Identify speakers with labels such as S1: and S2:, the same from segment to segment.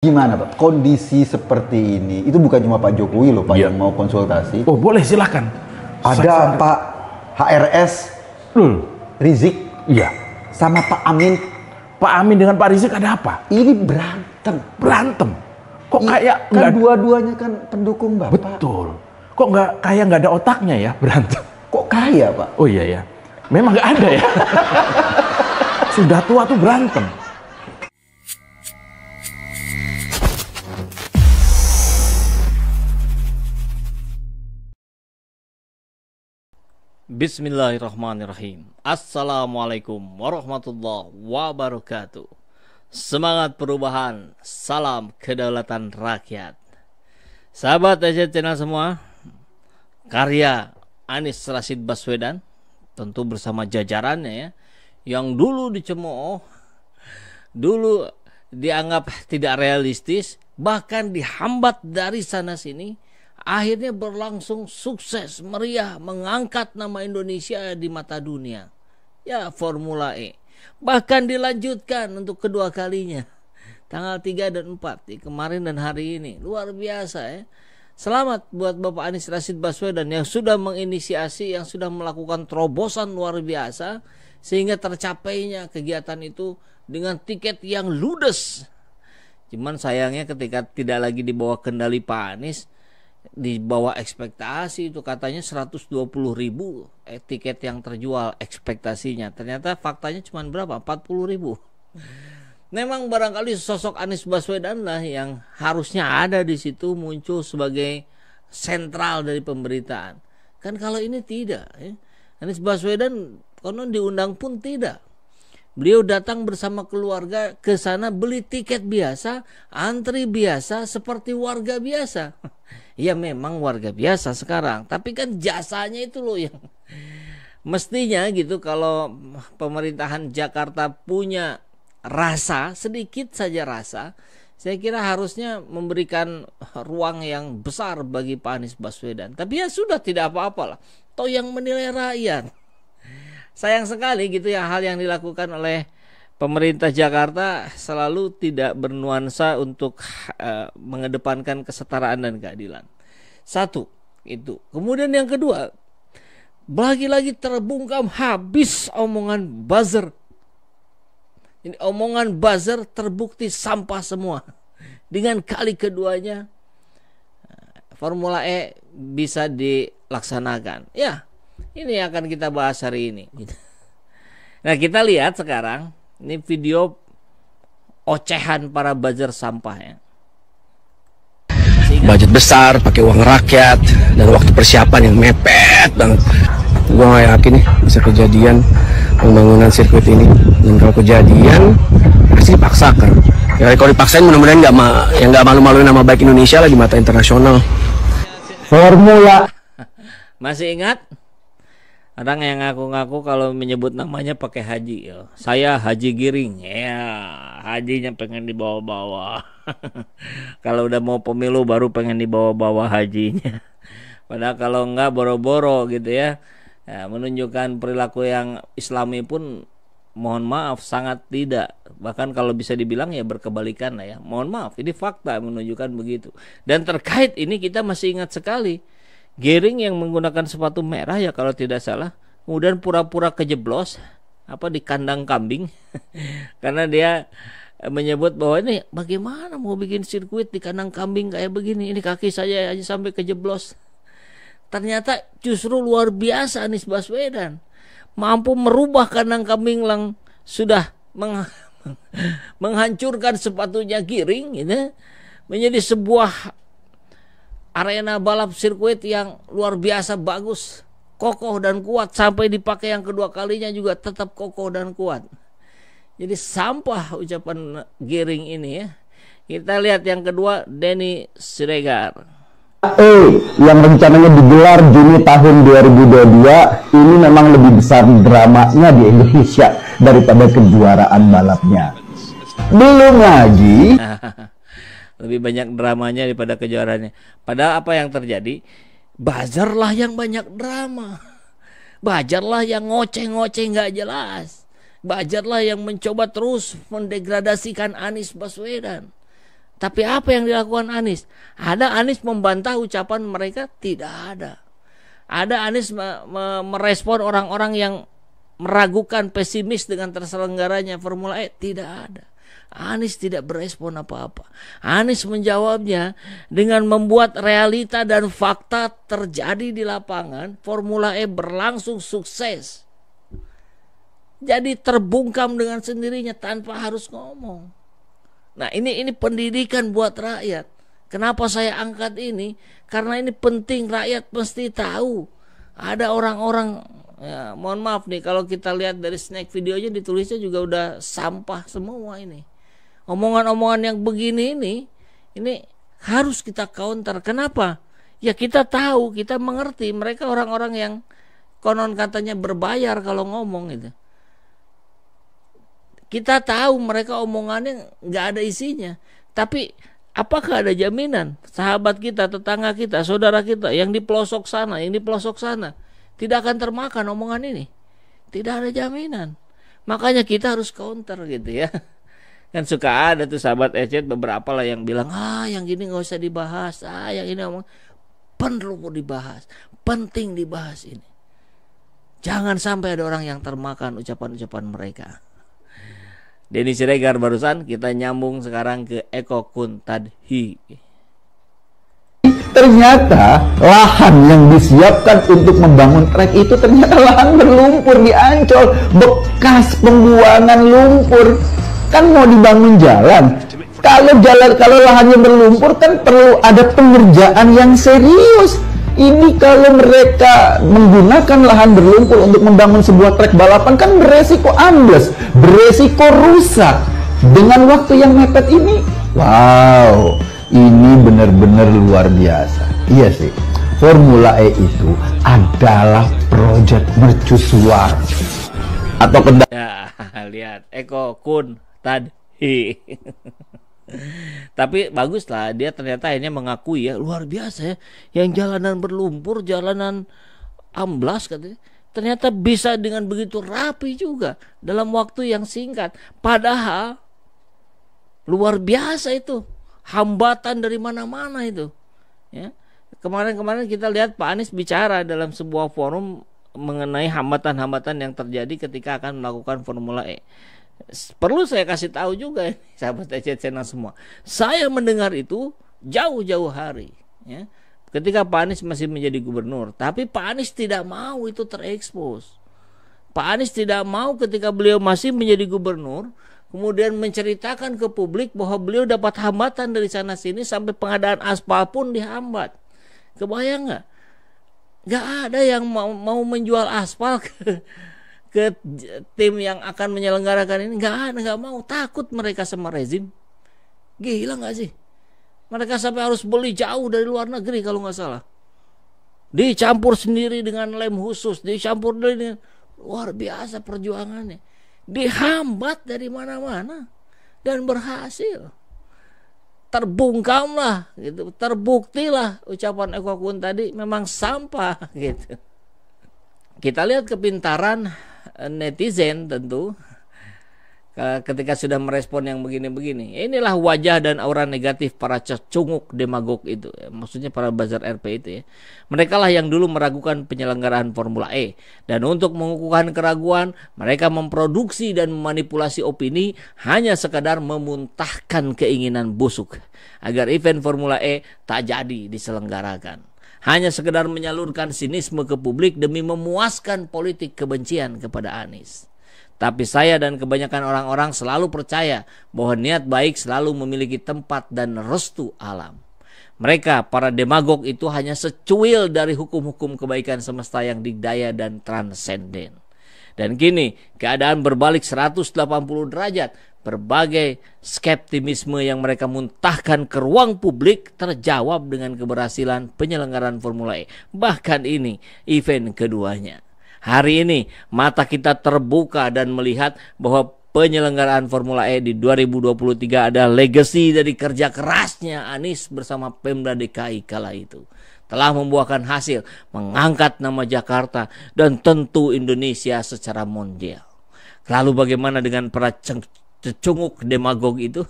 S1: Gimana Pak, kondisi seperti ini, itu bukan cuma Pak Jokowi loh Pak yang mau konsultasi.
S2: Oh boleh, silakan.
S1: Ada Pak HRS Rizik,
S2: iya,
S1: sama Pak Amin.
S2: Pak Amin dengan Pak Rizik ada apa?
S1: Ini berantem.
S2: Kok kayak
S1: kan dua-duanya kan pendukung Bapak.
S2: Betul. Kok nggak ada otaknya ya berantem?
S1: Kok kaya Pak?
S2: Oh iya ya, memang nggak ada ya. Sudah tua tuh berantem.
S3: Bismillahirrahmanirrahim. Assalamualaikum warahmatullahi wabarakatuh. Semangat perubahan, salam kedaulatan rakyat. Sahabat AZ Channel semua, karya Anies Rashid Baswedan, tentu bersama jajarannya ya, yang dulu dicemooh, dulu dianggap tidak realistis, bahkan dihambat dari sana sini, akhirnya berlangsung sukses, meriah, mengangkat nama Indonesia di mata dunia. Ya, Formula E. Bahkan dilanjutkan untuk kedua kalinya. Tanggal 3 dan 4, kemarin dan hari ini. Luar biasa ya. Selamat buat Bapak Anies Rashid Baswedan yang sudah menginisiasi, yang sudah melakukan terobosan luar biasa, sehingga tercapainya kegiatan itu dengan tiket yang ludes. Cuman sayangnya ketika tidak lagi di bawah kendali Pak Anies, di bawah ekspektasi, itu katanya 120.000 tiket yang terjual ekspektasinya. Ternyata faktanya cuma berapa? 40.000. Memang barangkali sosok Anies Baswedan lah yang harusnya ada di situ, muncul sebagai sentral dari pemberitaan. Kan kalau ini tidak ya. Anies Baswedan konon diundang pun tidak. Beliau datang bersama keluarga ke sana, beli tiket biasa, antri biasa seperti warga biasa. Ya memang warga biasa sekarang, tapi kan jasanya itu loh yang mestinya gitu. Kalau pemerintahan Jakarta punya rasa, sedikit saja rasa, saya kira harusnya memberikan ruang yang besar bagi Pak Anies Baswedan. Tapi ya sudah, tidak apa-apalah, toh yang menilai rakyat. Sayang sekali gitu ya, hal yang dilakukan oleh pemerintah Jakarta selalu tidak bernuansa untuk mengedepankan kesetaraan dan keadilan. Satu, itu. Kemudian yang kedua, lagi-lagi terbungkam habis omongan buzzer. Ini omongan buzzer terbukti sampah semua. Dengan kali keduanya Formula E bisa dilaksanakan. Ya, ini akan kita bahas hari ini. Nah, kita lihat sekarang. Ini video ocehan para buzzer sampah ya.
S4: Budget besar, pakai uang rakyat, dan waktu persiapan yang mepet banget. Gue gak yakin nih bisa kejadian pembangunan sirkuit ini. Dan kalau kejadian, pasti dipaksakan. Ya kalau dipaksain mudah-mudahan nggak malu-maluin nama baik Indonesia lah di mata internasional.
S1: Formula.
S3: Masih ingat? Orang yang ngaku-ngaku kalau menyebut namanya pakai haji ya. Saya Haji Giring. Ya, hajinya pengen dibawa-bawa. Kalau udah mau pemilu baru pengen dibawa-bawa hajinya. Padahal kalau enggak boro-boro gitu ya. Ya, menunjukkan perilaku yang Islami pun mohon maaf sangat tidak. Bahkan kalau bisa dibilang ya berkebalikan lah ya. Mohon maaf, ini fakta menunjukkan begitu. Dan terkait ini kita masih ingat sekali Giring yang menggunakan sepatu merah ya kalau tidak salah, kemudian pura-pura kejeblos di kandang kambing karena dia menyebut bahwa ini bagaimana mau bikin sirkuit di kandang kambing kayak begini, ini kaki saya aja sampai kejeblos. Ternyata justru luar biasa Anies Baswedan mampu merubah kandang kambing yang sudah menghancurkan sepatunya Giring gitu, menjadi sebuah arena balap sirkuit yang luar biasa bagus, kokoh dan kuat, sampai dipakai yang kedua kalinya juga tetap kokoh dan kuat. Jadi sampah ucapan Giring ini ya. Kita lihat yang kedua, Denny Siregar.
S1: Yang rencananya digelar Juni tahun 2022 ini memang lebih besar dramanya di Indonesia daripada kejuaraan balapnya. Belum lagi
S3: lebih banyak dramanya daripada kejuaraannya. Padahal apa yang terjadi? Buzzer lah yang banyak drama. Buzzer lah yang ngoceh-ngoceh nggak jelas. Buzzer lah yang mencoba terus mendegradasikan Anies Baswedan. Tapi apa yang dilakukan Anies? Ada Anies membantah ucapan mereka? Tidak ada. Ada Anies merespon orang-orang yang meragukan, pesimis dengan terselenggaranya Formula E? Tidak ada. Anies tidak berespon apa-apa. Anies menjawabnya dengan membuat realita dan fakta terjadi di lapangan. Formula E berlangsung sukses. Jadi terbungkam dengan sendirinya tanpa harus ngomong. Nah, ini pendidikan buat rakyat. Kenapa saya angkat ini? Karena ini penting, rakyat mesti tahu. Ada orang-orang, ya, mohon maaf nih, kalau kita lihat dari snack videonya ditulisnya juga udah sampah semua ini. Omongan-omongan yang begini ini harus kita counter. Kenapa? Ya kita tahu, kita mengerti mereka orang-orang yang konon katanya berbayar kalau ngomong gitu. Kita tahu mereka omongannya nggak ada isinya. Tapi apakah ada jaminan sahabat kita, tetangga kita, saudara kita yang di pelosok sana, yang di pelosok sana tidak akan termakan omongan ini? Tidak ada jaminan. Makanya kita harus counter gitu ya. Kan suka ada tuh sahabat Ecet beberapa lah yang bilang, yang gini nggak usah dibahas, yang ini ngomong perlu dibahas, penting dibahas ini. Jangan sampai ada orang yang termakan ucapan-ucapan mereka. Denny Siregar barusan, kita nyambung sekarang ke Eko Kuntadhi.
S1: Ternyata lahan yang disiapkan untuk membangun trek itu ternyata lahan berlumpur di Ancol, bekas pembuangan lumpur. Kan mau dibangun jalan. Kalau lahannya berlumpur kan perlu ada pengerjaan yang serius. Ini kalau mereka menggunakan lahan berlumpur untuk membangun sebuah trek balapan kan beresiko ambles, beresiko rusak. Dengan waktu yang mepet ini, wow, ini benar-benar luar biasa. Iya sih, Formula E itu adalah proyek mercusuar atau
S3: ya, lihat Eko Kuntadhi. Tapi bagus lah, dia ternyata akhirnya mengakui ya, luar biasa ya, yang jalanan berlumpur, jalanan amblas katanya, ternyata bisa dengan begitu rapi juga dalam waktu yang singkat. Padahal luar biasa itu, hambatan dari mana-mana itu ya. Kemarin kita lihat Pak Anies bicara dalam sebuah forum mengenai hambatan-hambatan yang terjadi ketika akan melakukan Formula E. Perlu saya kasih tahu juga sahabat EC Channel semua, saya mendengar itu jauh-jauh hari ya, ketika Pak Anies masih menjadi gubernur. Tapi Pak Anies tidak mau itu terekspos. Pak Anies tidak mau ketika beliau masih menjadi gubernur kemudian menceritakan ke publik bahwa beliau dapat hambatan dari sana sini sampai pengadaan aspal pun dihambat. Kebayang nggak? Nggak ada yang mau menjual aspal ke tim yang akan menyelenggarakan ini. Nggak mau, takut mereka sama rezim. Gila nggak sih? Mereka sampai harus beli jauh dari luar negeri kalau nggak salah. Dicampur sendiri dengan lem khusus, dicampur dengan luar biasa perjuangannya. Dihambat dari mana-mana dan berhasil. Terbungkamlah gitu, terbuktilah ucapan Eko Kuntadhi memang sampah gitu. Kita lihat kepintaran netizen tentu ketika sudah merespon yang begini-begini. Inilah wajah dan aura negatif para cecunguk demagog itu ya. Maksudnya para buzzer RP itu ya. Mereka lah yang dulu meragukan penyelenggaraan Formula E. Dan untuk mengukuhkan keraguan, mereka memproduksi dan memanipulasi opini hanya sekadar memuntahkan keinginan busuk agar event Formula E tak jadi diselenggarakan. Hanya sekedar menyalurkan sinisme ke publik demi memuaskan politik kebencian kepada Anies. Tapi saya dan kebanyakan orang-orang selalu percaya bahwa niat baik selalu memiliki tempat dan restu alam. Mereka, para demagog itu hanya secuil dari hukum-hukum kebaikan semesta yang dikdaya dan transenden. Dan kini keadaan berbalik 180 derajat. Berbagai skeptisme yang mereka muntahkan ke ruang publik terjawab dengan keberhasilan penyelenggaraan Formula E. Bahkan ini event keduanya. Hari ini mata kita terbuka dan melihat bahwa penyelenggaraan Formula E di 2023 adalah legacy dari kerja kerasnya Anies bersama Pemda DKI kala itu. Telah membuahkan hasil, mengangkat nama Jakarta dan tentu Indonesia secara mondial. Lalu bagaimana dengan para cecunguk demagog itu,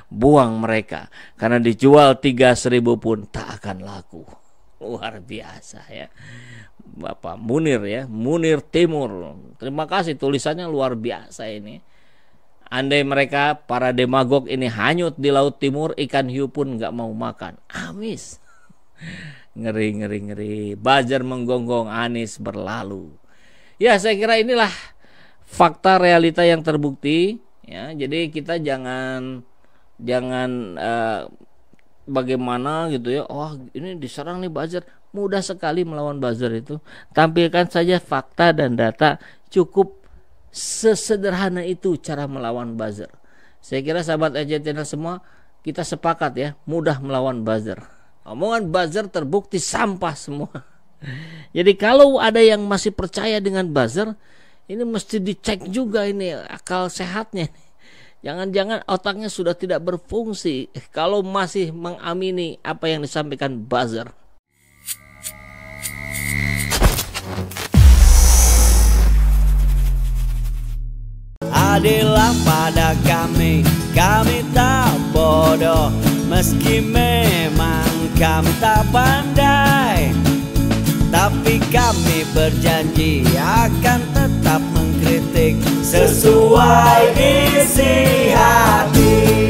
S3: buang mereka. Karena dijual 3.000 pun tak akan laku. Luar biasa ya. Bapak Munir ya, Munir Timur. Terima kasih, tulisannya luar biasa ini. Andai mereka para demagog ini hanyut di Laut Timur, ikan hiu pun nggak mau makan. Amis. Ngeri. Buzzer menggonggong, Anies berlalu. Ya, saya kira inilah fakta realita yang terbukti. Ya, jadi kita jangan bagaimana gitu ya. Oh, ini diserang nih buzzer. Mudah sekali melawan buzzer itu. Tampilkan saja fakta dan data, cukup sesederhana itu cara melawan buzzer. Saya kira sahabat Argentina semua kita sepakat ya, mudah melawan buzzer. Omongan buzzer terbukti sampah semua. Jadi kalau ada yang masih percaya dengan buzzer, ini mesti dicek juga ini akal sehatnya. Jangan-jangan otaknya sudah tidak berfungsi kalau masih mengamini apa yang disampaikan buzzer.
S5: Adillah pada kami tak bodoh, meski memang kami tak pandai, tapi kami berjanji akan tetap mengkritik sesuai isi hati.